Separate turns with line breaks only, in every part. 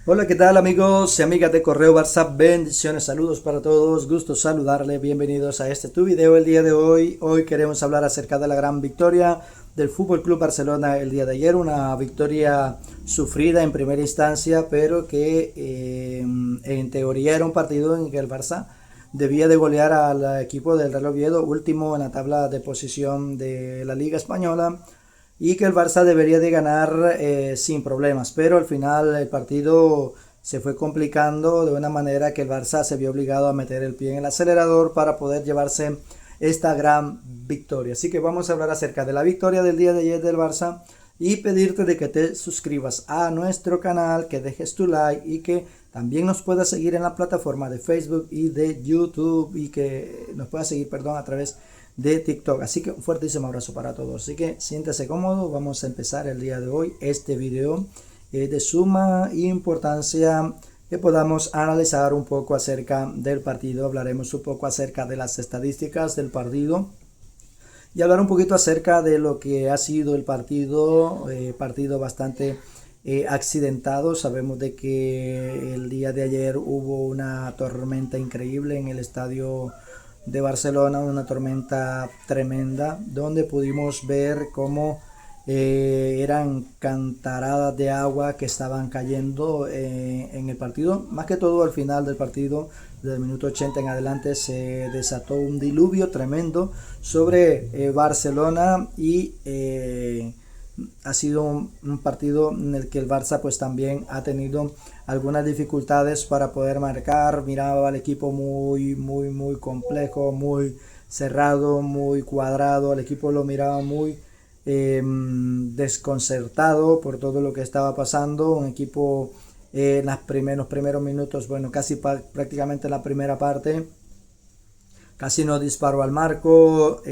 Hola, ¿qué tal amigos y amigas de Correo Barça? Bendiciones, saludos para todos, gusto saludarles, bienvenidos a este tu video el día de hoy. Hoy queremos hablar acerca de la gran victoria del Fútbol Club Barcelona el día de ayer, una victoria sufrida en primera instancia, pero que en teoría era un partido en que el Barça debía de golear al equipo del Real Oviedo, último en la tabla de posición de la Liga Española, y que el Barça debería de ganar sin problemas, pero al final el partido se fue complicando de una manera que el Barça se vio obligado a meter el pie en el acelerador para poder llevarse esta gran victoria. Así que vamos a hablar acerca de la victoria del día de ayer del Barça y pedirte de que te suscribas a nuestro canal, que dejes tu like y que también nos puedas seguir en la plataforma de Facebook y de YouTube y que nos puedas seguir, perdón, a través de TikTok. Así que un fuertísimo abrazo para todos. Así que siéntese cómodo. Vamos a empezar el día de hoy este video de suma importancia que podamos analizar un poco acerca del partido. Hablaremos un poco acerca de las estadísticas del partido y hablar un poquito acerca de lo que ha sido el partido, partido bastante accidentado. Sabemos de que el día de ayer hubo una tormenta increíble en el estadio de Barcelona, una tormenta tremenda, donde pudimos ver cómo eran cantaradas de agua que estaban cayendo en el partido. Más que todo al final del partido, del minuto 80 en adelante, se desató un diluvio tremendo sobre Barcelona y ha sido un partido en el que el Barça pues también ha tenido algunas dificultades para poder marcar. Miraba al equipo muy complejo, muy cerrado, muy cuadrado. El equipo lo miraba muy desconcertado por todo lo que estaba pasando. Un equipo en los primeros minutos, bueno, casi prácticamente la primera parte, casi no disparó al marco,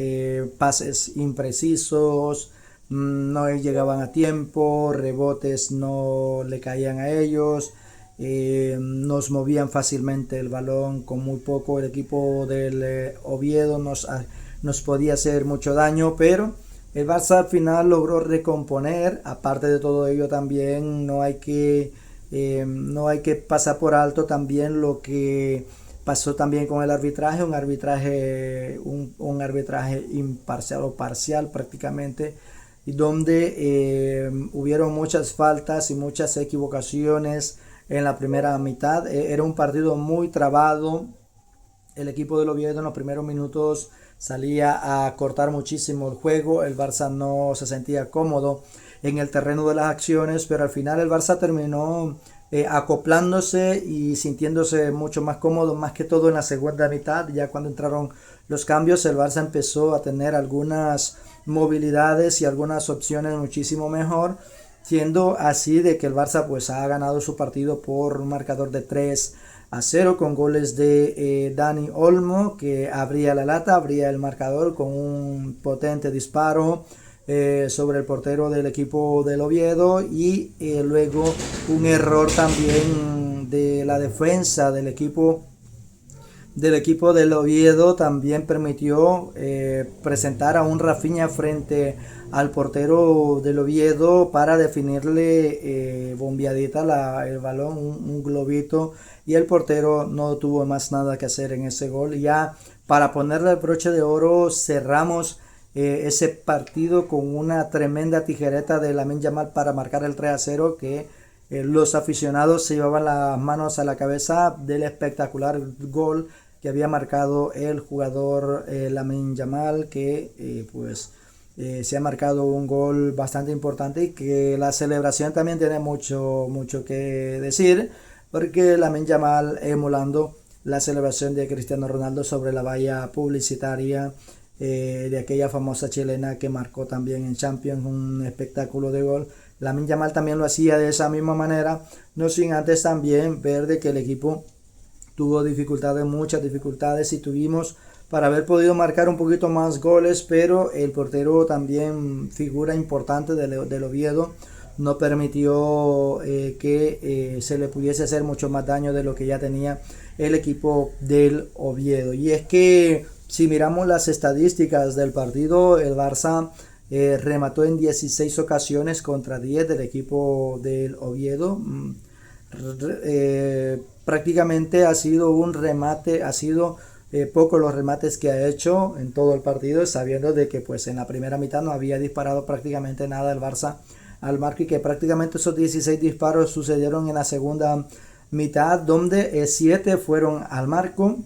pases imprecisos, no llegaban a tiempo, rebotes no le caían a ellos, nos movían fácilmente el balón con muy poco. El equipo del Oviedo nos podía hacer mucho daño, pero el Barça al final logró recomponer. Aparte de todo ello, también no hay que pasar por alto también lo que pasó también con el arbitraje, un arbitraje imparcial o parcial prácticamente, y donde hubieron muchas faltas y muchas equivocaciones en la primera mitad. Era un partido muy trabado. El equipo del Oviedo en los primeros minutos salía a cortar muchísimo el juego. El Barça no se sentía cómodo en el terreno de las acciones, pero al final el Barça terminó acoplándose y sintiéndose mucho más cómodo, más que todo en la segunda mitad. Ya cuando entraron los cambios, el Barça empezó a tener algunas movilidades y algunas opciones muchísimo mejor, siendo así de que el Barça pues ha ganado su partido por un marcador de 3-0 con goles de Dani Olmo, que abría la lata, abría el marcador con un potente disparo sobre el portero del equipo del Oviedo, y luego un error también de la defensa del equipo del Oviedo también permitió presentar a un Rafinha frente al portero del Oviedo para definirle bombeadita el balón, un globito, y el portero no tuvo más nada que hacer en ese gol. Y ya para ponerle el broche de oro cerramos ese partido con una tremenda tijereta de Lamine Yamal para marcar el 3-0, que los aficionados se llevaban las manos a la cabeza del espectacular gol que había marcado el jugador Lamine Yamal, que se ha marcado un gol bastante importante, y que la celebración también tiene mucho que decir, porque Lamine Yamal emulando la celebración de Cristiano Ronaldo sobre la valla publicitaria de aquella famosa chilena que marcó también en Champions un espectáculo de gol. Lamine Yamal también lo hacía de esa misma manera, no sin antes también ver de que el equipo tuvo dificultades, muchas dificultades, y tuvimos para haber podido marcar un poquito más goles, pero el portero también, figura importante del Oviedo, no permitió que se le pudiese hacer mucho más daño de lo que ya tenía el equipo del Oviedo. Y es que si miramos las estadísticas del partido, el Barça remató en 16 ocasiones contra 10 del equipo del Oviedo. prácticamente ha sido un remate, ha sido pocos los remates que ha hecho en todo el partido, sabiendo de que pues en la primera mitad no había disparado prácticamente nada el Barça al marco y que prácticamente esos 16 disparos sucedieron en la segunda mitad, donde 7 fueron al marco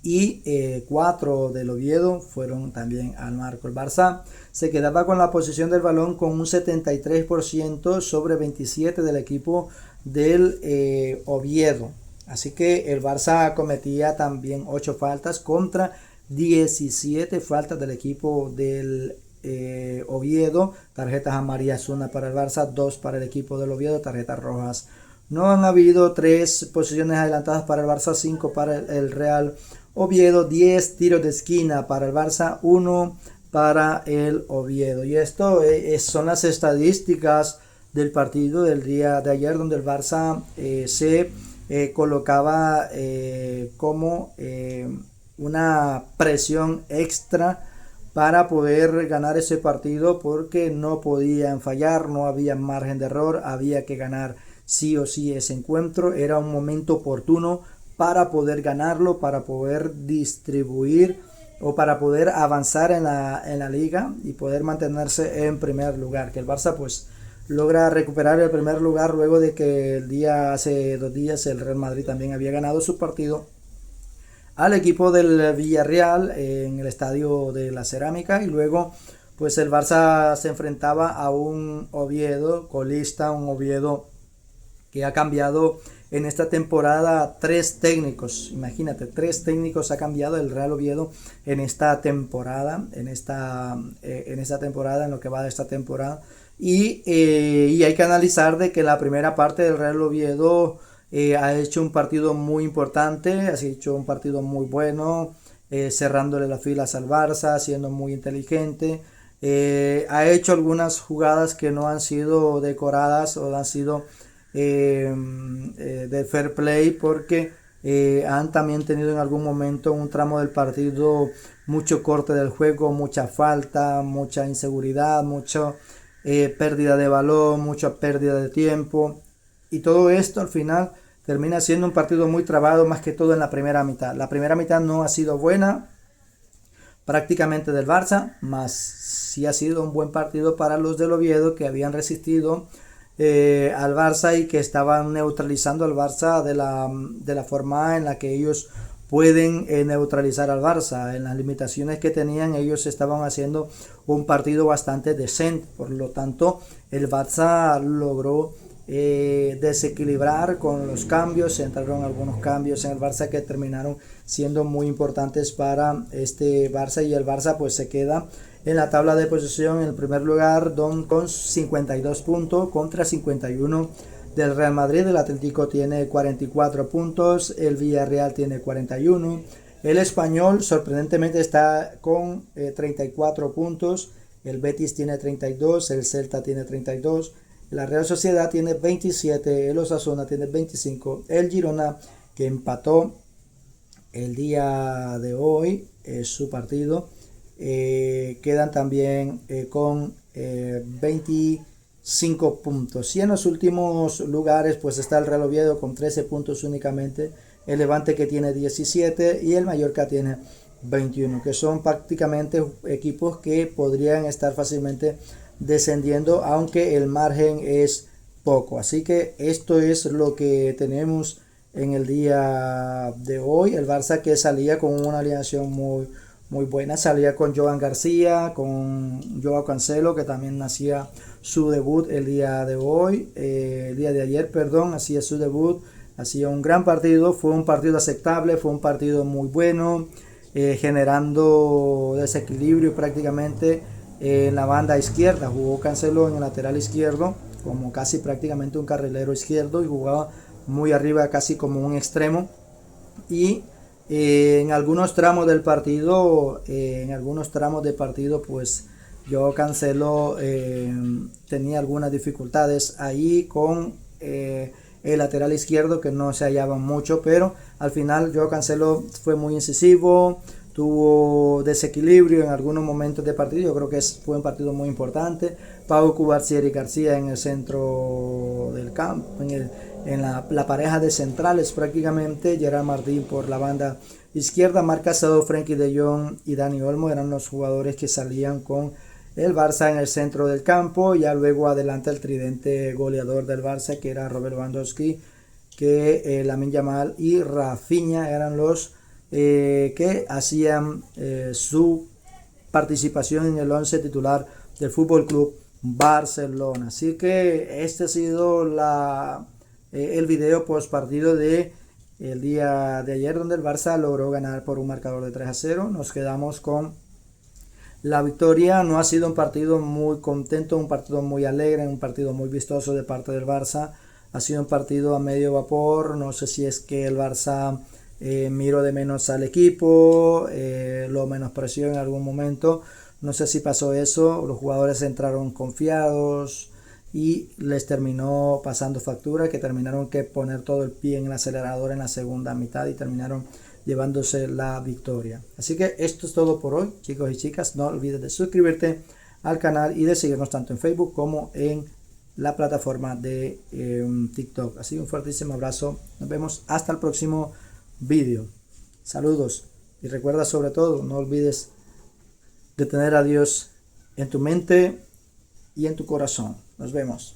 y 4 del Oviedo fueron también al marco. El Barça se quedaba con la posesión del balón con un 73% sobre 27 del equipo del Oviedo. Así que el Barça cometía también 8 faltas contra 17 faltas del equipo del Oviedo. Tarjetas amarillas, 1 para el Barça, 2 para el equipo del Oviedo, tarjetas rojas. No han habido 3 posiciones adelantadas para el Barça, 5 para el Real Oviedo, 10 tiros de esquina para el Barça, 1 para el Oviedo. Y esto son las estadísticas del partido del día de ayer, donde el Barça se colocaba como una presión extra para poder ganar ese partido, porque no podían fallar, no había margen de error, había que ganar sí o sí ese encuentro. Era un momento oportuno para poder ganarlo, para poder distribuir o para poder avanzar en la liga y poder mantenerse en primer lugar. Que el Barça pues logra recuperar el primer lugar luego de que hace 2 días el Real Madrid también había ganado su partido al equipo del Villarreal en el estadio de la Cerámica, y luego pues el Barça se enfrentaba a un Oviedo colista, un Oviedo que ha cambiado en esta temporada 3 técnicos. Imagínate, 3 técnicos ha cambiado el Real Oviedo en esta temporada, en lo que va de esta temporada. Y hay que analizar de que la primera parte del Real Oviedo ha hecho un partido muy importante, ha hecho un partido muy bueno, cerrándole las filas al Barça, siendo muy inteligente. Ha hecho algunas jugadas que no han sido decoradas o han sido de fair play, porque han también tenido en algún momento un tramo del partido mucho corte del juego, mucha falta, mucha inseguridad, mucha pérdida de balón, mucha pérdida de tiempo, y todo esto al final termina siendo un partido muy trabado, más que todo en la primera mitad. La primera mitad no ha sido buena prácticamente del Barça, más sí ha sido un buen partido para los del Oviedo, que habían resistido al Barça y que estaban neutralizando al Barça de la forma en la que ellos pueden neutralizar al Barça. En las limitaciones que tenían, ellos estaban haciendo un partido bastante decente. Por lo tanto, el Barça logró desequilibrar con los cambios. Entraron algunos cambios en el Barça que terminaron siendo muy importantes para este Barça, y el Barça pues se queda en la tabla de posición en el primer lugar con 52 puntos contra 51 del Real Madrid. El Atlético tiene 44 puntos, el Villarreal tiene 41, el Español sorprendentemente está con 34 puntos, el Betis tiene 32, el Celta tiene 32, la Real Sociedad tiene 27, el Osasuna tiene 25, el Girona, que empató el día de hoy su partido, quedan también con 25 puntos. Y en los últimos lugares pues está el Real Oviedo con 13 puntos únicamente, el Levante que tiene 17 y el Mallorca tiene 21, que son prácticamente equipos que podrían estar fácilmente descendiendo, aunque el margen es poco. Así que esto es lo que tenemos en el día de hoy. El Barça, que salía con una alineación muy buena, salía con Joan García, con Joao Cancelo, que también hacía su debut el día de hoy, el día de ayer, perdón, hacía su debut, hacía un gran partido, fue un partido aceptable, fue un partido muy bueno, generando desequilibrio prácticamente en la banda izquierda. Jugó Cancelo en el lateral izquierdo como casi prácticamente un carrilero izquierdo, y jugaba muy arriba casi como un extremo, y en algunos tramos del partido pues yo Cancelo tenía algunas dificultades ahí con el lateral izquierdo, que no se hallaban mucho, pero al final yo Cancelo fue muy incisivo, tuvo desequilibrio en algunos momentos de partido. Yo creo que fue un partido muy importante. Pau Cubarsí y García en el centro del campo, en la pareja de centrales prácticamente. Gerard Martín por la banda izquierda, Marc Casado, Frenkie de Jong y Dani Olmo eran los jugadores que salían con el Barça en el centro del campo. Ya luego adelante el tridente goleador del Barça, que era Robert Lewandowski, que Lamine Yamal y Rafinha eran los que hacían su participación en el 11 titular del Fútbol Club Barcelona. Así que este ha sido el video post partido de el día de ayer, donde el Barça logró ganar por un marcador de 3-0. Nos quedamos con la victoria. No ha sido un partido muy contento, un partido muy alegre, un partido muy vistoso de parte del Barça. Ha sido un partido a medio vapor. No sé si es que el Barça miró de menos al equipo, lo menospreció en algún momento. No sé si pasó eso. Los jugadores entraron confiados y les terminó pasando factura, que terminaron que poner todo el pie en el acelerador en la segunda mitad y terminaron llevándose la victoria. Así que esto es todo por hoy, chicos y chicas. No olvides de suscribirte al canal y de seguirnos tanto en Facebook como en la plataforma de TikTok. Así que un fuertísimo abrazo. Nos vemos hasta el próximo vídeo. Saludos. Y recuerda, sobre todo, no olvides de tener a Dios en tu mente y en tu corazón. Nos vemos.